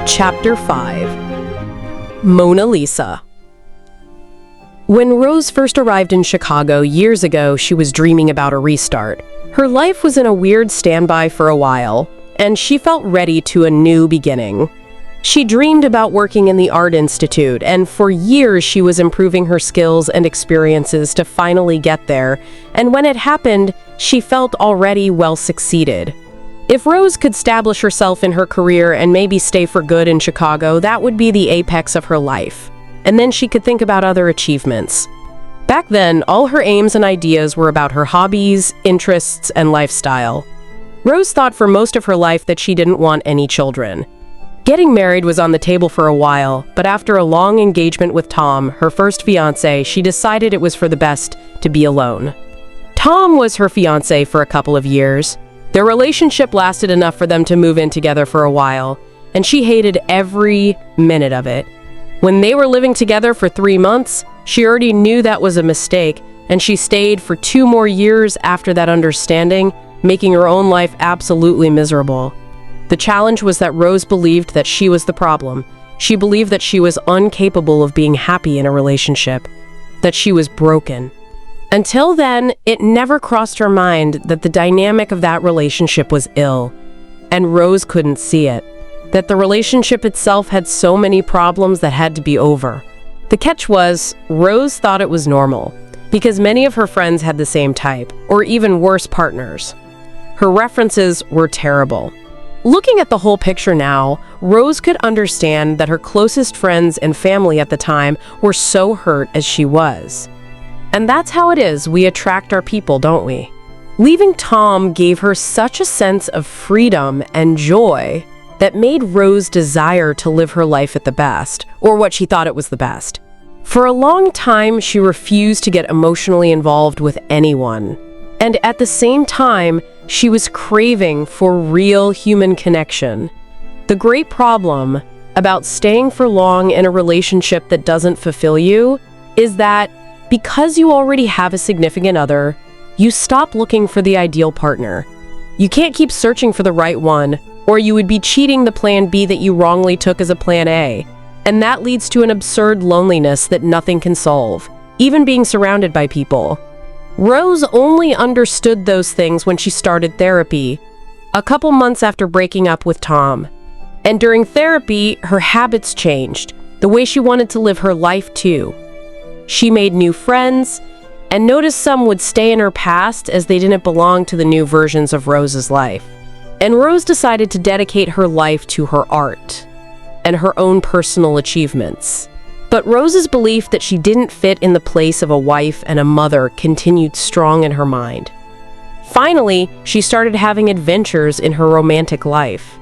Chapter 5. Mona Lisa. When Rose first arrived in Chicago years ago, she was dreaming about a restart. Her life was in a weird standby for a while, and she felt ready to a new beginning. She dreamed about working in the Art Institute, and for years she was improving her skills and experiences to finally get there, and when it happened, she felt already well succeeded. If Rose could establish herself in her career and maybe stay for good in Chicago, that would be the apex of her life. And then she could think about other achievements. Back then, all her aims and ideas were about her hobbies, interests, and lifestyle. Rose thought for most of her life that she didn't want any children. Getting married was on the table for a while, but after a long engagement with Tom, her first fiancé, she decided it was for the best to be alone. Tom was her fiancé for a couple of years. Their relationship lasted enough for them to move in together for a while, and she hated every minute of it. When they were living together for 3 months, she already knew that was a mistake, and she stayed for 2 more years after that understanding, making her own life absolutely miserable. The challenge was that Rose believed that she was the problem. She believed that she was incapable of being happy in a relationship, that she was broken. Until then, it never crossed her mind that the dynamic of that relationship was ill, and Rose couldn't see it, that the relationship itself had so many problems that had to be over. The catch was, Rose thought it was normal, because many of her friends had the same type, or even worse partners. Her references were terrible. Looking at the whole picture now, Rose could understand that her closest friends and family at the time were so hurt as she was. And that's how it is, we attract our people, don't we? Leaving Tom gave her such a sense of freedom and joy that made Rose desire to live her life at the best, or what she thought it was the best. For a long time, she refused to get emotionally involved with anyone. And at the same time, she was craving for real human connection. The great problem about staying for long in a relationship that doesn't fulfill you is that because you already have a significant other, you stop looking for the ideal partner. You can't keep searching for the right one, or you would be cheating the plan B that you wrongly took as a plan A. And that leads to an absurd loneliness that nothing can solve, even being surrounded by people. Rose only understood those things when she started therapy, a couple months after breaking up with Tom. And during therapy, her habits changed, the way she wanted to live her life too. She made new friends, and noticed some would stay in her past as they didn't belong to the new versions of Rose's life. And Rose decided to dedicate her life to her art and her own personal achievements. But Rose's belief that she didn't fit in the place of a wife and a mother continued strong in her mind. Finally, she started having adventures in her romantic life.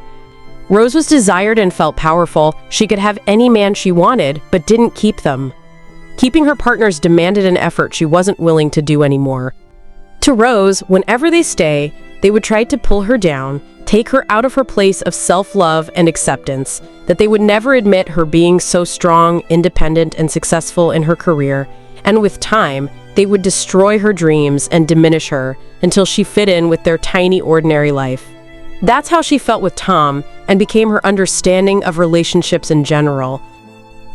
Rose was desired and felt powerful. She could have any man she wanted, but didn't keep them. Keeping her partners demanded an effort she wasn't willing to do anymore. To Rose, whenever they stay, they would try to pull her down, take her out of her place of self-love and acceptance, that they would never admit her being so strong, independent, and successful in her career, and with time, they would destroy her dreams and diminish her until she fit in with their tiny, ordinary life. That's how she felt with Tom, and became her understanding of relationships in general.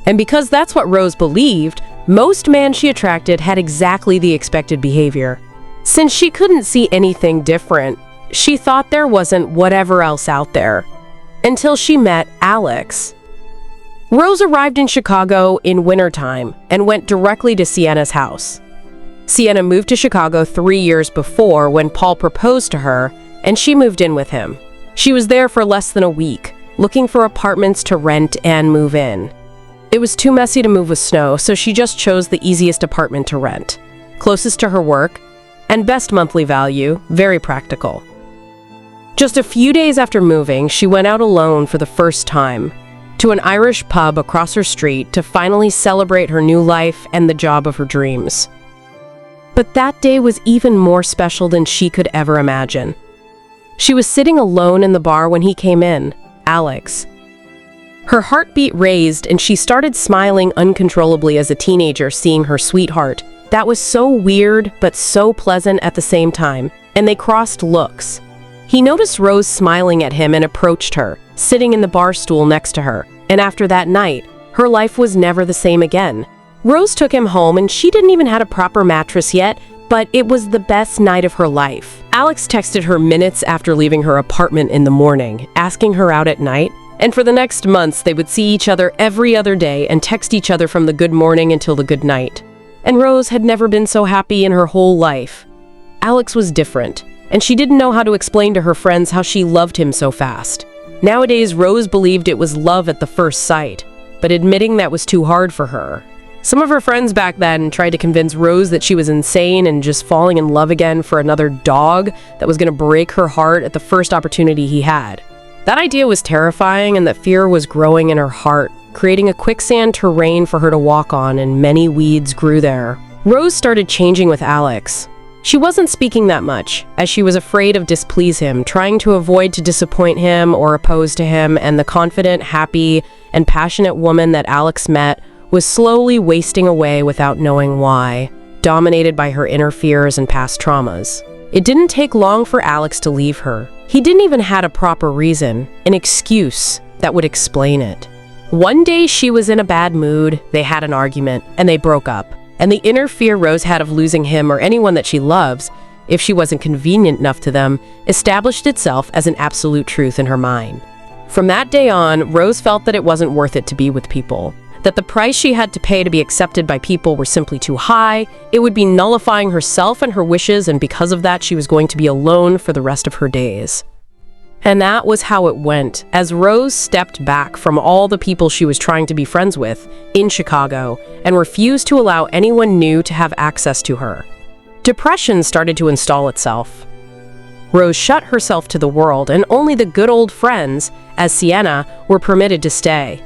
And because that's what Rose believed, most men she attracted had exactly the expected behavior. Since she couldn't see anything different, she thought there wasn't whatever else out there. Until she met Alex. Rose arrived in Chicago in wintertime and went directly to Sienna's house. Sienna moved to Chicago 3 years before when Paul proposed to her, and she moved in with him. She was there for less than a week, looking for apartments to rent and move in. It was too messy to move with snow, so she just chose the easiest apartment to rent, closest to her work, and best monthly value, very practical. Just a few days after moving, she went out alone for the first time, to an Irish pub across her street to finally celebrate her new life and the job of her dreams. But that day was even more special than she could ever imagine. She was sitting alone in the bar when he came in, Alex. Her heartbeat raised and she started smiling uncontrollably as a teenager seeing her sweetheart. That was so weird but so pleasant at the same time, and they crossed looks. He noticed Rose smiling at him and approached her, sitting in the bar stool next to her. And after that night, her life was never the same again. Rose took him home, and she didn't even have a proper mattress yet, but it was the best night of her life. Alex texted her minutes after leaving her apartment in the morning, asking her out at night. And for the next months, they would see each other every other day and text each other from the good morning until the good night. And Rose had never been so happy in her whole life. Alex was different, and she didn't know how to explain to her friends how she loved him so fast. Nowadays, Rose believed it was love at the first sight, but admitting that was too hard for her. Some of her friends back then tried to convince Rose that she was insane and just falling in love again for another dog that was going to break her heart at the first opportunity he had. That idea was terrifying, and that fear was growing in her heart, creating a quicksand terrain for her to walk on, and many weeds grew there. Rose started changing with Alex. She wasn't speaking that much, as she was afraid of displease him, trying to avoid to disappoint him or oppose to him, and the confident, happy, and passionate woman that Alex met was slowly wasting away without knowing why, dominated by her inner fears and past traumas. It didn't take long for Alex to leave her. He didn't even have a proper reason, an excuse that would explain it. One day she was in a bad mood, they had an argument, and they broke up. And the inner fear Rose had of losing him or anyone that she loves, if she wasn't convenient enough to them, established itself as an absolute truth in her mind. From that day on, Rose felt that it wasn't worth it to be with people, that the price she had to pay to be accepted by people were simply too high, it would be nullifying herself and her wishes, and because of that, she was going to be alone for the rest of her days. And that was how it went, as Rose stepped back from all the people she was trying to be friends with in Chicago and refused to allow anyone new to have access to her. Depression started to install itself. Rose shut herself to the world, and only the good old friends, as Sienna, were permitted to stay.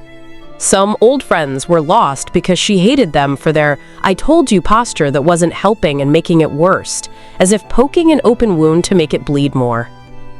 Some old friends were lost because she hated them for their "I told you" posture that wasn't helping and making it worse, as if poking an open wound to make it bleed more.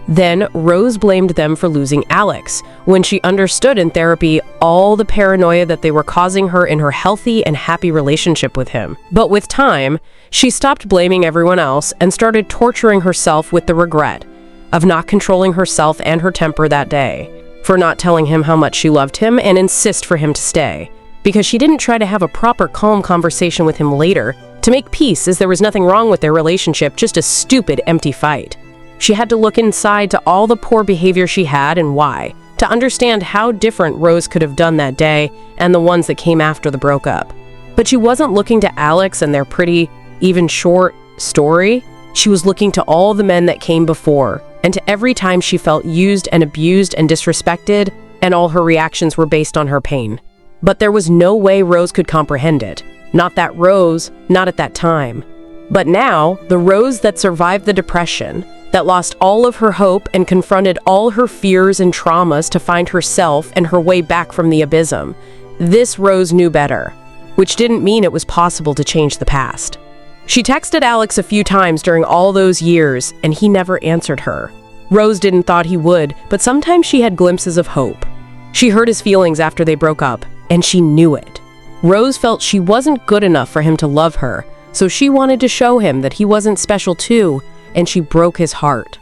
Then Rose blamed them for losing Alex, when she understood in therapy all the paranoia that they were causing her in her healthy and happy relationship with him. But with time, she stopped blaming everyone else and started torturing herself with the regret of not controlling herself and her temper that day, for not telling him how much she loved him and insist for him to stay, because she didn't try to have a proper calm conversation with him later to make peace, as there was nothing wrong with their relationship, just a stupid, empty fight. She had to look inside to all the poor behavior she had and why, to understand how different Rose could have done that day and the ones that came after the breakup. But she wasn't looking to Alex and their pretty, even short, story. She was looking to all the men that came before, and to every time she felt used and abused and disrespected, and all her reactions were based on her pain. But there was no way Rose could comprehend it. Not that Rose, not at that time. But now, the Rose that survived the depression, that lost all of her hope and confronted all her fears and traumas to find herself and her way back from the abysm, this Rose knew better, which didn't mean it was possible to change the past. She texted Alex a few times during all those years, and he never answered her. Rose didn't thought he would, but sometimes she had glimpses of hope. She hurt his feelings after they broke up, and she knew it. Rose felt she wasn't good enough for him to love her, so she wanted to show him that he wasn't special too, and she broke his heart.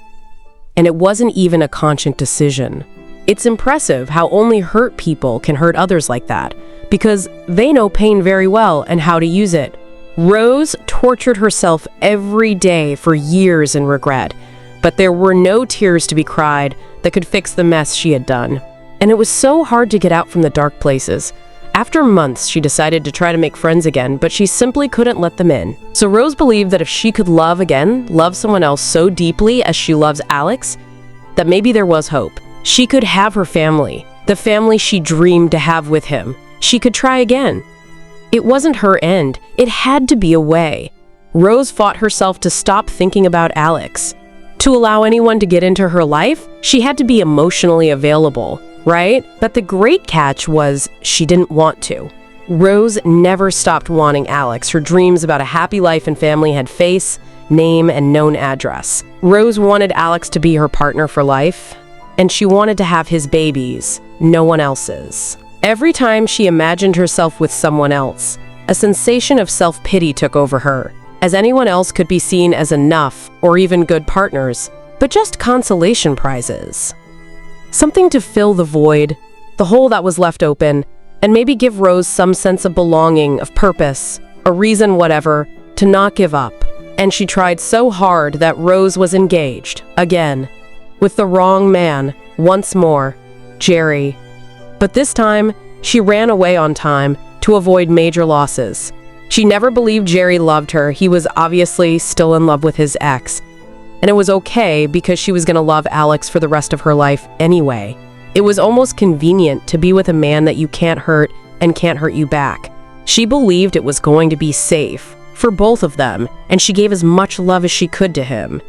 And it wasn't even a conscious decision. It's impressive how only hurt people can hurt others like that, because they know pain very well and how to use it. Rose tortured herself every day for years in regret, but there were no tears to be cried that could fix the mess she had done. And it was so hard to get out from the dark places. After months, she decided to try to make friends again, but she simply couldn't let them in. So Rose believed that if she could love again, love someone else so deeply as she loves Alex, that maybe there was hope. She could have her family, the family she dreamed to have with him. She could try again. It wasn't her end. It had to be a way. Rose fought herself to stop thinking about Alex. To allow anyone to get into her life, she had to be emotionally available, right? But the great catch was she didn't want to. Rose never stopped wanting Alex. Her dreams about a happy life and family had face, name, and known address. Rose wanted Alex to be her partner for life, and she wanted to have his babies, no one else's. Every time she imagined herself with someone else, a sensation of self-pity took over her, as anyone else could be seen as enough or even good partners. but just consolation prizes. Something to fill the void, the hole that was left open, and maybe give Rose some sense of belonging, of purpose, a reason, whatever, to not give up. And she tried so hard that Rose was engaged, again, with the wrong man, once more, Jerry. But this time, she ran away on time to avoid major losses. She never believed Jerry loved her. He was obviously still in love with his ex. And it was okay because she was going to love Alex for the rest of her life anyway. It was almost convenient to be with a man that you can't hurt and can't hurt you back. She believed it was going to be safe for both of them, and she gave as much love as she could to him.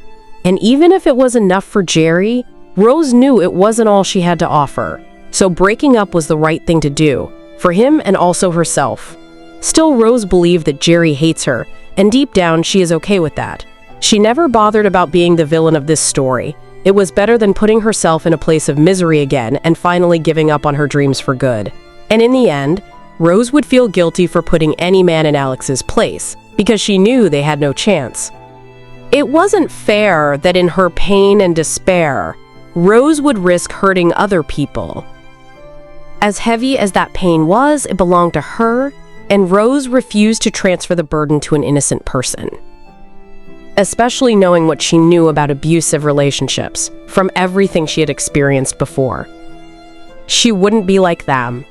And even if it was enough for Jerry, Rose knew it wasn't all she had to offer. So breaking up was the right thing to do, for him and also herself. Still, Rose believed that Jerry hates her, and deep down she is okay with that. She never bothered about being the villain of this story. It was better than putting herself in a place of misery again and finally giving up on her dreams for good. And in the end, Rose would feel guilty for putting any man in Alex's place, because she knew they had no chance. It wasn't fair that in her pain and despair, Rose would risk hurting other people. As heavy as that pain was, it belonged to her, and Rose refused to transfer the burden to an innocent person. Especially knowing what she knew about abusive relationships from everything she had experienced before. She wouldn't be like them.